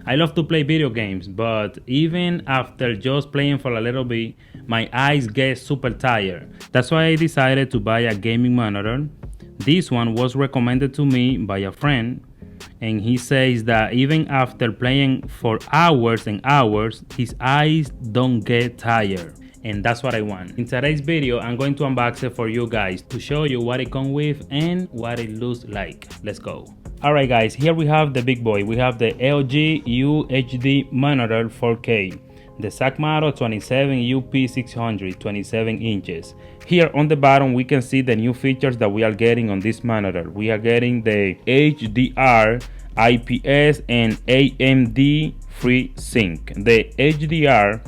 I love to play video games, but even after just playing for a little bit, my eyes get super tired. That's why I decided to buy a gaming monitor. This one was recommended to me by a friend, and he says that even after playing for hours and hours, his eyes don't get tired. And that's what I want. In today's video, I'm going to unbox it for you guys to show you what it comes with and what it looks like. Let's go. Alright guys, here we have the big boy. We have the LG UHD monitor 4K. The SAC model 27UP600, 27 inches. Here on the bottom we can see the new features that we are getting on this monitor. We are getting the HDR, IPS and AMD FreeSync. The HDR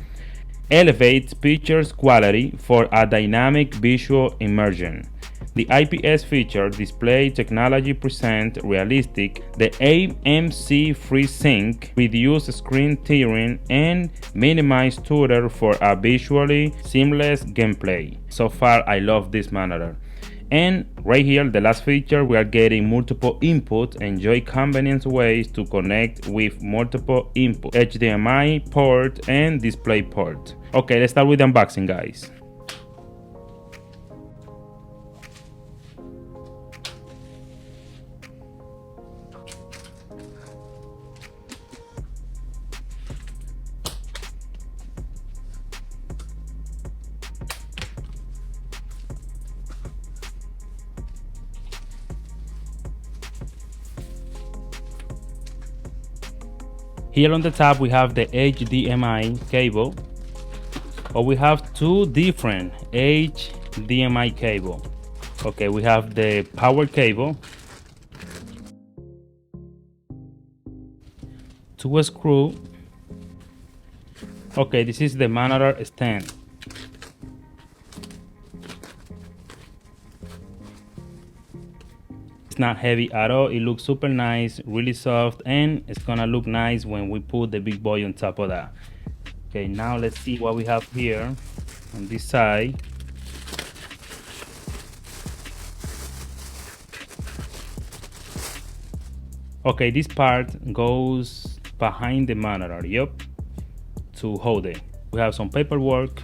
elevates pictures quality for a dynamic visual immersion. The IPS feature display technology present realistic. The AMC FreeSync reduce screen tearing and minimize stutter for a visually seamless gameplay. So far I love this monitor. And right here, the last feature, we are getting multiple input. Enjoy convenient ways to connect with multiple input, HDMI port and display port. Okay, let's start with the unboxing, guys. Here on the top we have the HDMI cable, or we have two different HDMI cable. Okay, we have the power cable, two screw. Okay, this is the monitor stand. It's not heavy at all. It looks super nice, really soft, and it's gonna look nice when we put the big boy on top of that. Okay, now let's see what we have here on this side. Okay, this part goes behind the monitor, yep, to hold it. We have some paperwork.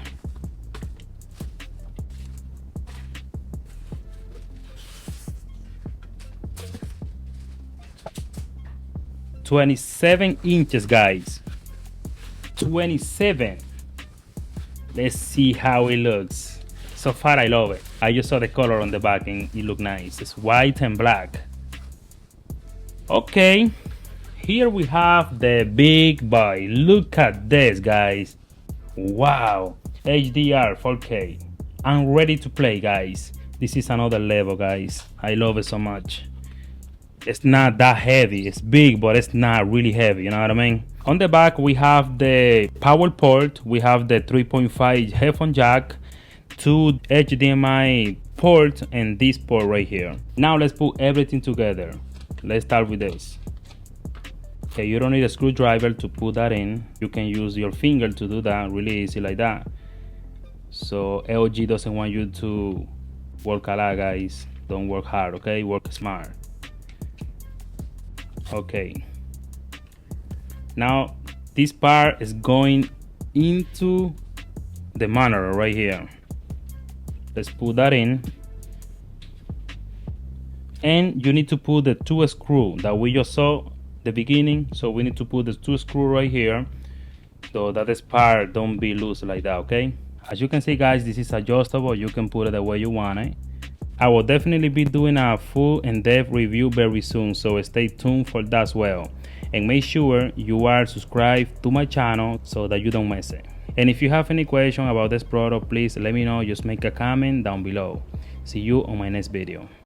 "27 inches, guys. 27. Let's see how it looks. So far I love it. I just saw the color on the back and it looked nice. It's white and black. Okay, here we have the big boy. Look at this, guys. Wow, HDR 4K. I'm ready to play, guys. This is another level, guys. I love it so much. It's not that heavy. It's big, but it's not really heavy, you know what I mean? On the back we have the power port, we have the 3.5 headphone jack, two HDMI ports, and this port right here. Now let's put everything together. Let's start with this. Okay, you don't need a screwdriver to put that in. You can use your finger to do that really easy like that. So LG doesn't want you to work a lot, guys. Don't work hard, okay? Work smart. Okay, now this part is going into the monitor right here. Let's put that in, and you need to put the two screw that we just saw the beginning. So we need to put the two screw right here so that this part don't be loose like that. Okay, as you can see, guys, this is adjustable. You can put it the way you want it. I will definitely be doing a full in-depth review very soon, so stay tuned for that as well. And make sure you are subscribed to my channel so that you don't miss it. And if you have any question about this product, please let me know. Just make a comment down below. See you on my next video.